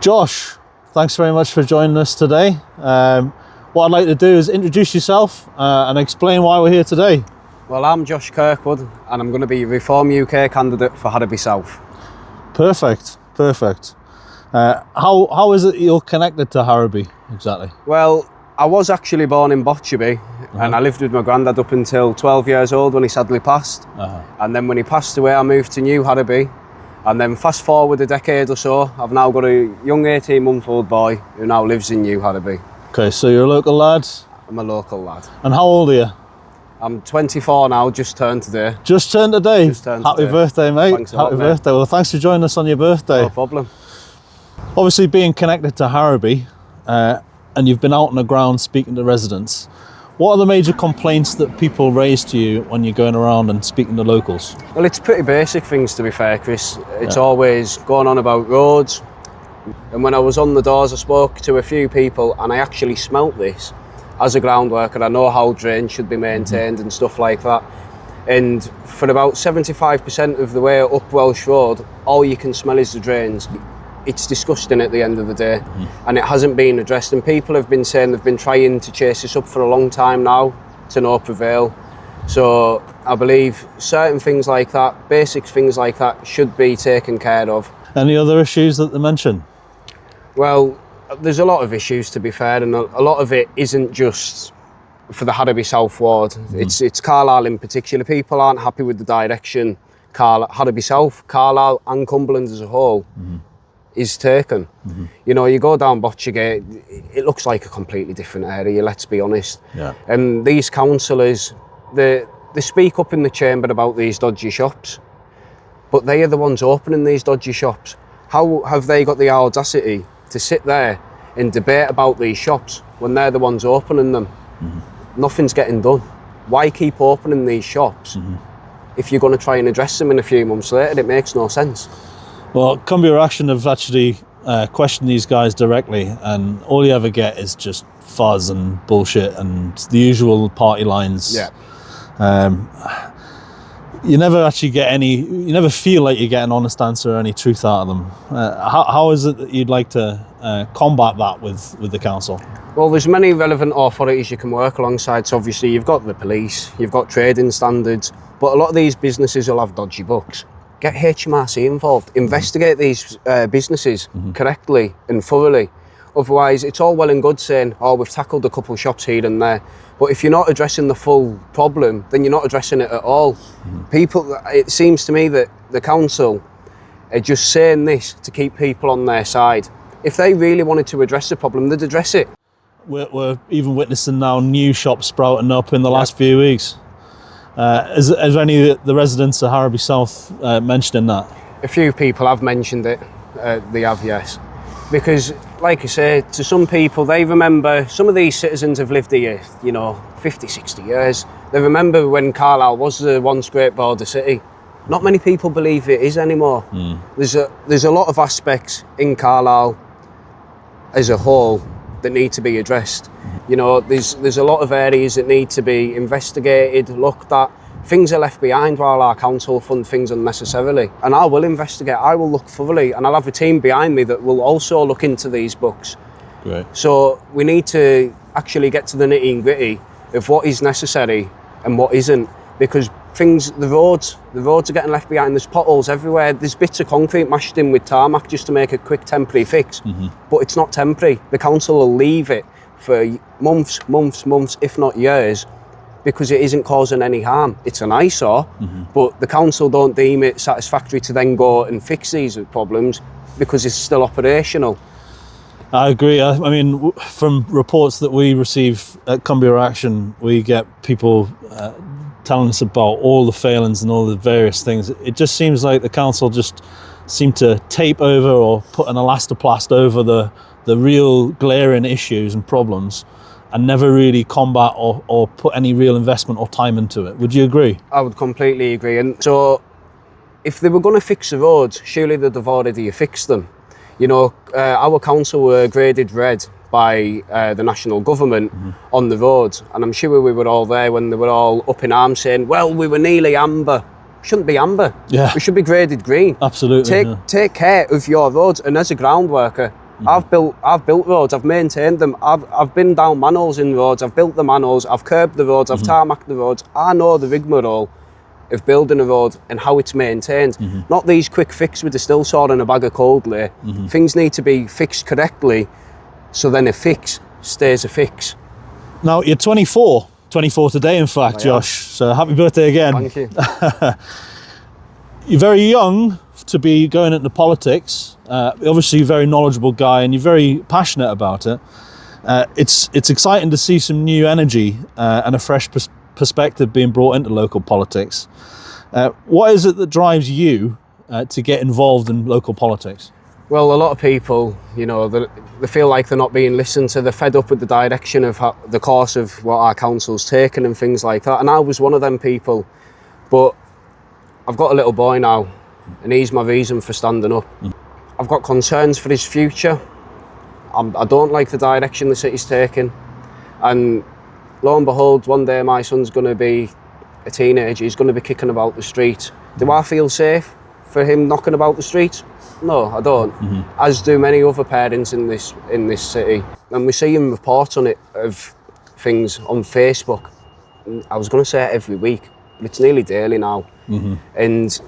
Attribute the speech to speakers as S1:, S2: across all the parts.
S1: Josh, thanks very much for joining us today. What I'd like to do is introduce yourself and explain why we're here today.
S2: Well, I'm Josh Kirkwood and I'm going to be Reform UK candidate for Harraby South.
S1: Perfect. How is it you're connected to Harraby exactly?
S2: Well, I was actually born in Botcherby and I lived with my granddad up until 12 years old when he sadly passed. And then when he passed away, I moved to New Harraby. And then fast forward a decade or so, I've now got a young 18-month-old boy who now lives in New Harraby.
S1: Okay, so you're a local lad?
S2: I'm a local lad.
S1: And how old are you?
S2: I'm 24 now, just turned today.
S1: Just turned today? Happy birthday, mate.
S2: Thanks a lot,
S1: Happy birthday. Well, thanks for joining us on your birthday.
S2: No problem.
S1: Obviously, being connected to Harraby, and you've been out on the ground speaking to residents, what are the major complaints that people raise to you when you're going around and speaking to locals?
S2: Well, it's pretty basic things, to be fair, Chris. It's always going on about roads. And when I was on the doors, I spoke to a few people and I actually smelt this. As a ground worker, I know how drains should be maintained and stuff like that. And for about 75% of the way up Welsh Road, all you can smell is the drains. It's disgusting at the end of the day, and it hasn't been addressed. And people have been saying they've been trying to chase this up for a long time now, to no prevail. So I believe certain things like that, basic things like that, should be taken care of. Any
S1: other issues that they mention?
S2: Well, there's a lot of issues, to be fair, and a lot of it isn't just for the Harraby South ward. It's Carlisle in particular. People aren't happy with the direction Harraby South, Carlisle and Cumberland as a whole is taken. You know, you go down Botchergate, it looks like a completely different area, let's be honest. And these councillors, they speak up in the chamber about these dodgy shops, but they are the ones opening these dodgy shops. How have they got the audacity to sit there and debate about these shops when they're the ones opening them? Nothing's getting done. Why keep opening these shops if you're going to try and address them in a few months later? It makes no sense.
S1: Well, Cumbria Action have actually questioned these guys directly, and all you ever get is just fuzz and bullshit and the usual party lines. You never actually get you never feel like you get an honest answer or any truth out of them. How is it that you'd like to combat that with the council?
S2: Well, there's many relevant authorities you can work alongside. So obviously you've got the police, you've got trading standards, but a lot of these businesses will have dodgy books. Get HMRC involved, investigate these businesses correctly and thoroughly. Otherwise, it's all well and good saying, oh, we've tackled a couple of shops here and there. But if you're not addressing the full problem, then you're not addressing it at all. People, it seems to me that the council are just saying this to keep people on their side. If they really wanted to address the problem, they'd address it.
S1: We're even witnessing now new shops sprouting up in the last few weeks. Is any of the residents of Harraby South mentioning that?
S2: A few people have mentioned it, they have, yes. Because, like I say, to some people, they remember, some of these citizens have lived here, 50, 60 years. They remember when Carlisle was the once great border city. Not many people believe it is anymore. There's a lot of aspects in Carlisle as a whole that need to be addressed. There's a lot of areas that need to be investigated, looked at. Things are left behind while our council fund things unnecessarily. And I will investigate, I will look thoroughly, and I'll have a team behind me that will also look into these books.
S1: Great.
S2: So we need to actually get to the nitty and gritty of what is necessary and what isn't, because the roads are getting left behind. There's potholes everywhere. There's bits of concrete mashed in with tarmac just to make a quick temporary fix. But it's not temporary. The council will leave it for months, if not years, because it isn't causing any harm. It's an eyesore, but the council don't deem it satisfactory to then go and fix these problems because it's still operational.
S1: I agree. I mean, from reports that we receive at Cumbria Action, we get people telling us about all the failings and all the various things. It just seems like the council just seem to tape over or put an elastoplast over the real glaring issues and problems, and never really combat or put any real investment or time into it. Would you agree?
S2: I would completely agree. And so if they were going to fix the roads, surely they'd have already fixed them. Our council were graded red by the national government on the roads, and I'm sure we were all there when they were all up in arms saying, well, we were nearly amber. Shouldn't be amber. We should be graded green.
S1: Absolutely.
S2: Take care of your roads, and as a ground worker, I've built roads, I've maintained them, I've been down manholes in roads, I've built the manholes, I've curbed the roads, I've tarmacked the roads. I know the rigmarole of building a road and how it's maintained. Not these quick fix with a still saw and a bag of cold lay. Things need to be fixed correctly, so then a fix stays a fix.
S1: Now, you're 24 today, in fact, Josh. So happy birthday again.
S2: Thank you.
S1: You're very young to be going into politics. Obviously, you're a very knowledgeable guy and you're very passionate about it. It's exciting to see some new energy and a fresh perspective being brought into local politics. What is it that drives you to get involved in local politics?
S2: Well, a lot of people, you know, they feel like they're not being listened to. They're fed up with the direction of the course of what our council's taken and things like that. And I was one of them people. But I've got a little boy now, and he's my reason for standing up. I've got concerns for his future. I don't like the direction the city's taking. And lo and behold, one day my son's going to be a teenager. He's going to be kicking about the street. Do I feel safe for him knocking about the streets? No, I don't. As do many other parents in this city. And we're seeing reports on it of things on Facebook. I was going to say it every week, but it's nearly daily now. And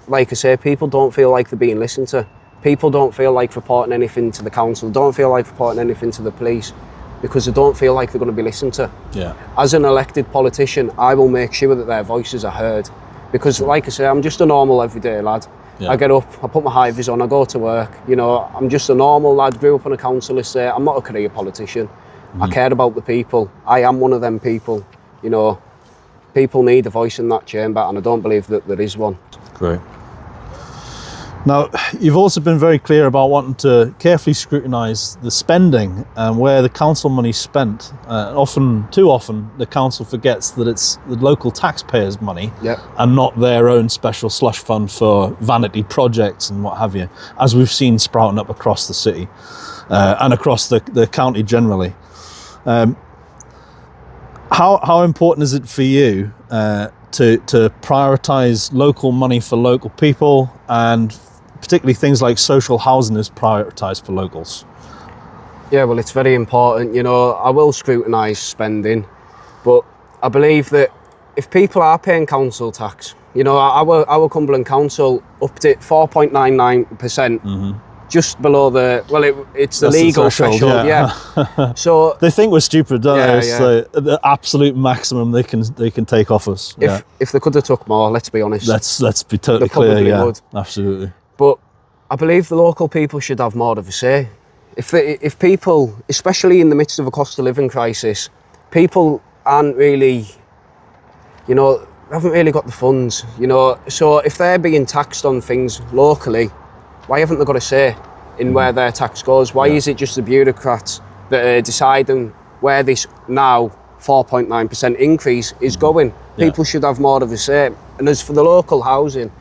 S2: like I say, people don't feel like they're being listened to. People don't feel like reporting anything to the council, don't feel like reporting anything to the police, because they don't feel like they're going to be listened to. As an elected politician, I will make sure that their voices are heard. Because like I say, I'm just a normal everyday lad. I get up, I put my high vis on, I go to work. You know, I'm just a normal lad, grew up on a council estate. I'm not a career politician. I care about the people. I am one of them people. You know, people need a voice in that chamber, and I don't believe that there is one.
S1: Great. Now, you've also been very clear about wanting to carefully scrutinise the spending and where the council money's spent. Too often, the council forgets that it's the local taxpayers' money and not their own special slush fund for vanity projects and what have you, as we've seen sprouting up across the city and across the county generally. How important is it for you to prioritise local money for local people, and particularly things like social housing is prioritised for locals?
S2: Yeah, well, it's very important. You know, I will scrutinise spending, but I believe that if people are paying council tax, you know, our Cumberland Council upped it 4.99%, just below it's the legal threshold. So
S1: they think we're stupid, don't they? It's the absolute maximum they can take off us.
S2: If they could have took more, let's be honest.
S1: Let's be totally clear. Yeah, would. Absolutely.
S2: But I believe the local people should have more of a say. If people, especially in the midst of a cost of living crisis, people aren't really, you know, haven't really got the funds, you know. So if they're being taxed on things locally, why haven't they got a say in where their tax goes? Why is it just the bureaucrats that are deciding where this now 4.9% increase is going? People should have more of a say. And as for the local housing,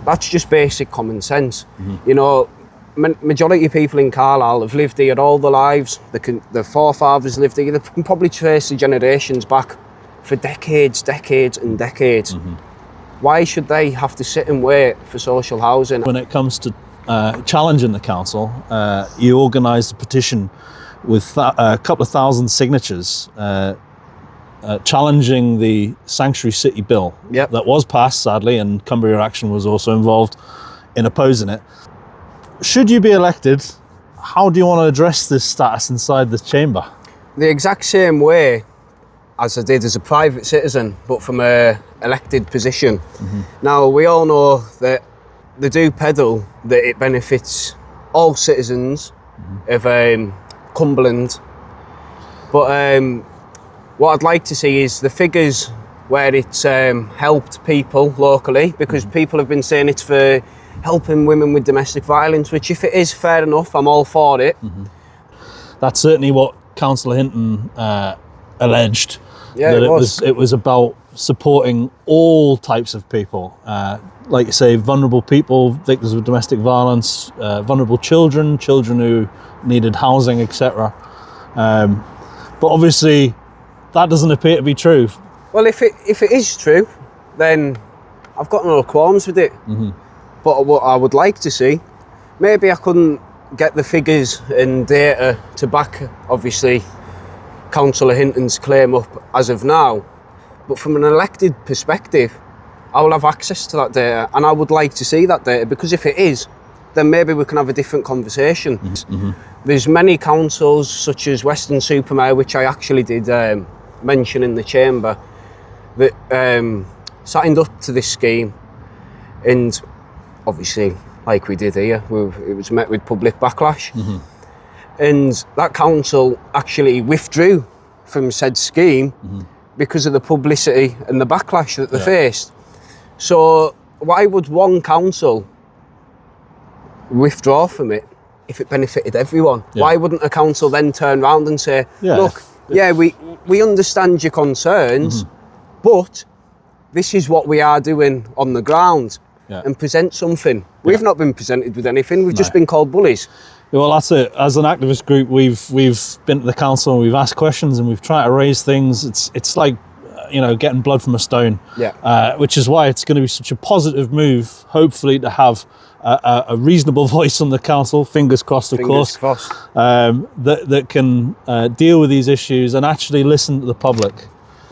S2: that's just basic common sense. You know, majority of people in Carlisle have lived here all their lives. Their forefathers lived here. They can probably trace the generations back for decades and decades. Why should they have to sit and wait for social housing?
S1: When it comes to challenging the council, you organised a petition with a couple of thousand signatures challenging the Sanctuary City Bill that was passed, sadly, and Cumbria Action was also involved in opposing it. Should you be elected, how do you want to address this status inside the chamber?
S2: The exact same way as I did as a private citizen, but from a elected position. Now, we all know that they do peddle that it benefits all citizens of Cumberland, but what I'd like to see is the figures where it's helped people locally, because people have been saying it's for helping women with domestic violence, which if it is, fair enough, I'm all for it.
S1: That's certainly what Councillor Hinton alleged.
S2: Yeah,
S1: that it was about supporting all types of people, like you say, vulnerable people, victims of domestic violence, vulnerable children who needed housing, etc. But obviously, that doesn't appear to be true.
S2: Well, if it is true, then I've got no qualms with it. But what I would like to see, maybe I couldn't get the figures and data to back, obviously, Councillor Hinton's claim up as of now. But from an elected perspective, I will have access to that data, and I would like to see that data, because if it is, then maybe we can have a different conversation. Mm-hmm. There's many councils, such as Weston-super-Mare, which I actually did mention in the chamber, that signed up to this scheme, and obviously, like we did here, it was met with public backlash. Mm-hmm. And that council actually withdrew from said scheme because of the publicity and the backlash that they faced. So why would one council withdraw from it if it benefited everyone? Yeah. Why wouldn't a council then turn around and say, look, we understand your concerns, but this is what we are doing on the ground, and present something. We've not been presented with anything, we've just been called bullies.
S1: Well, that's it. As an activist group, we've been to the council and we've asked questions and we've tried to raise things. It's like, getting blood from a stone. Which is why it's going to be such a positive move, hopefully, to have a reasonable voice on the council. Fingers crossed, of course. That can deal with these issues and actually listen to the public.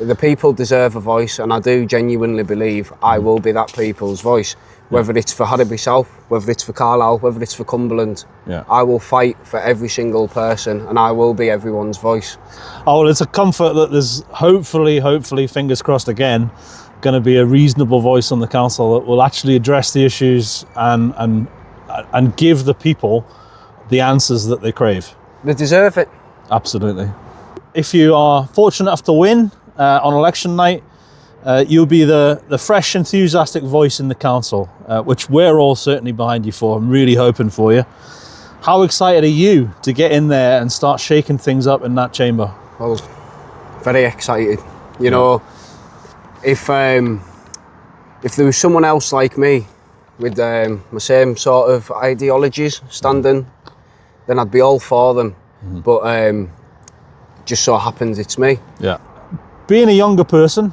S2: The people deserve a voice, and I do genuinely believe I will be that people's voice. Whether it's for Harraby South, whether it's for Carlisle, whether it's for Cumberland, I will fight for every single person, and I will be everyone's voice.
S1: Oh, well, it's a comfort that there's hopefully, fingers crossed again, going to be a reasonable voice on the council that will actually address the issues and give the people the answers that they crave.
S2: They deserve it.
S1: Absolutely. If you are fortunate enough to win on election night, you'll be the fresh, enthusiastic voice in the council, which we're all certainly behind you for. I'm really hoping for you. How excited are you to get in there and start shaking things up in that chamber?
S2: Well, very excited. You know, if there was someone else like me with the same sort of ideologies standing, then I'd be all for them. But just so happens it's me.
S1: Yeah. Being a younger person,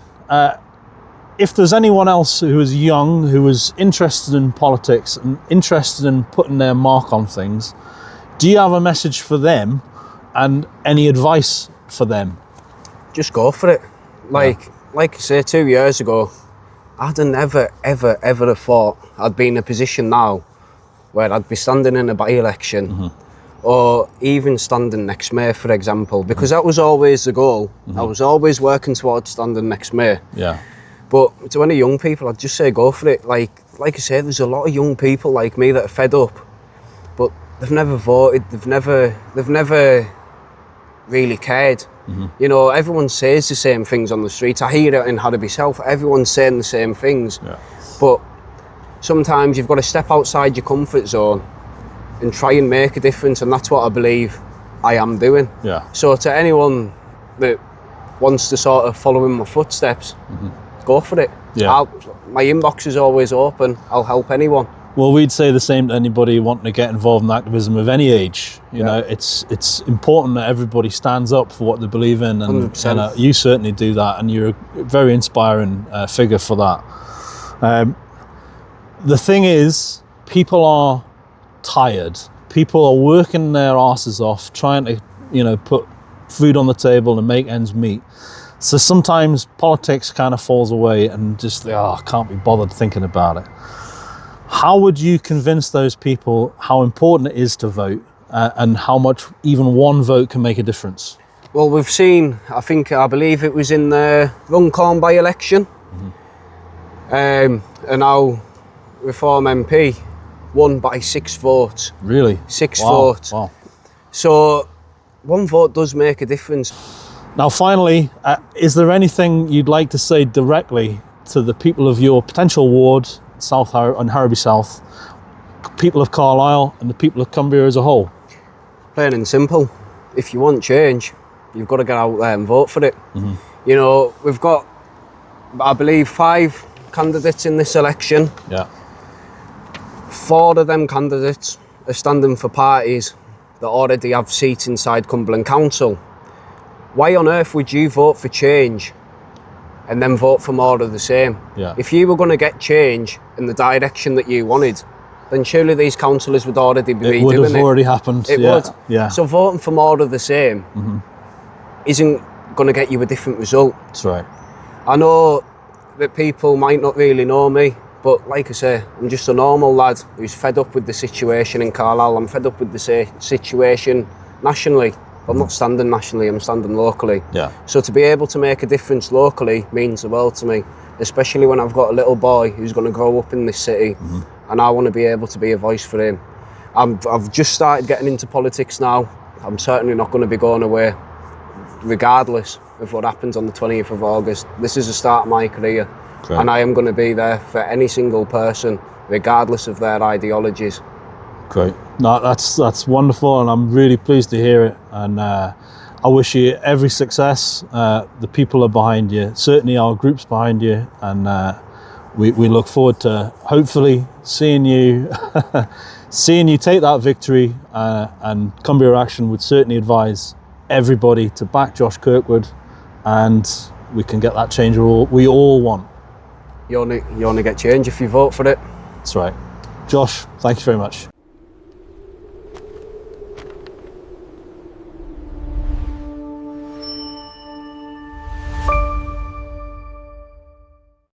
S1: if there's anyone else who is young, who is interested in politics and interested in putting their mark on things, do you have a message for them and any advice for them?
S2: Just go for it. Like I say, 2 years ago, I'd have never, ever have thought I'd be in a position now where I'd be standing in a by-election or even standing next May, for example, because that was always the goal. I was always working towards standing next May. But to any young people, I'd just say go for it. Like I say, there's a lot of young people like me that are fed up, but they've never voted. They've never really cared. You know, everyone says the same things on the streets. I hear it in Harraby South. Everyone's saying the same things. But sometimes you've got to step outside your comfort zone and try and make a difference, and that's what I believe I am doing. So to anyone that wants to sort of follow in my footsteps, go for it. My inbox is always open. I'll help anyone.
S1: Well, we'd say the same to anybody wanting to get involved in activism of any age. You know, it's important that everybody stands up for what they believe in, and you certainly do that, and you're a very inspiring figure for that. The thing is, people are tired. People are working their asses off, trying to, put food on the table and make ends meet. So sometimes politics kind of falls away and just, I can't be bothered thinking about it. How would you convince those people how important it is to vote and how much even one vote can make a difference?
S2: Well, we've seen, I believe it was in the Runcorn by-election, and our Reform MP won by 6 votes.
S1: Really?
S2: 6 votes.
S1: Wow.
S2: So one vote does make a difference.
S1: Now, finally, is there anything you'd like to say directly to the people of your potential ward, South and Harraby South, people of Carlisle and the people of Cumbria as a whole?
S2: Plain and simple. If you want change, you've got to get out there and vote for it. You know, we've got, I believe, 5 candidates in this election. 4 of them candidates are standing for parties that already have seats inside Cumberland Council. Why on earth would you vote for change and then vote for more of the same? If you were going to get change in the direction that you wanted, then surely these councillors would already be
S1: It would
S2: doing
S1: have already happened.
S2: It
S1: yeah.
S2: would.
S1: Yeah.
S2: So voting for more of the same isn't going to get you a different result.
S1: That's right.
S2: I know that people might not really know me, but like I say, I'm just a normal lad who's fed up with the situation in Carlisle. I'm fed up with the situation nationally. I'm not standing nationally, I'm standing locally.
S1: Yeah.
S2: So to be able to make a difference locally means the world to me, especially when I've got a little boy who's going to grow up in this city and I want to be able to be a voice for him. I've just started getting into politics now. I'm certainly not going to be going away regardless of what happens on the 20th of August. This is the start of my career.
S1: Great.
S2: And I am going to be there for any single person, regardless of their ideologies.
S1: Great. No, that's wonderful, and I'm really pleased to hear it. And I wish you every success. The people are behind you. Certainly, our group's behind you, and we look forward to hopefully seeing you take that victory. And Cumbria Action would certainly advise everybody to back Josh Kirkwood, and we can get that change we all want.
S2: You only get change if you vote for it.
S1: That's right. Josh, thank you very much.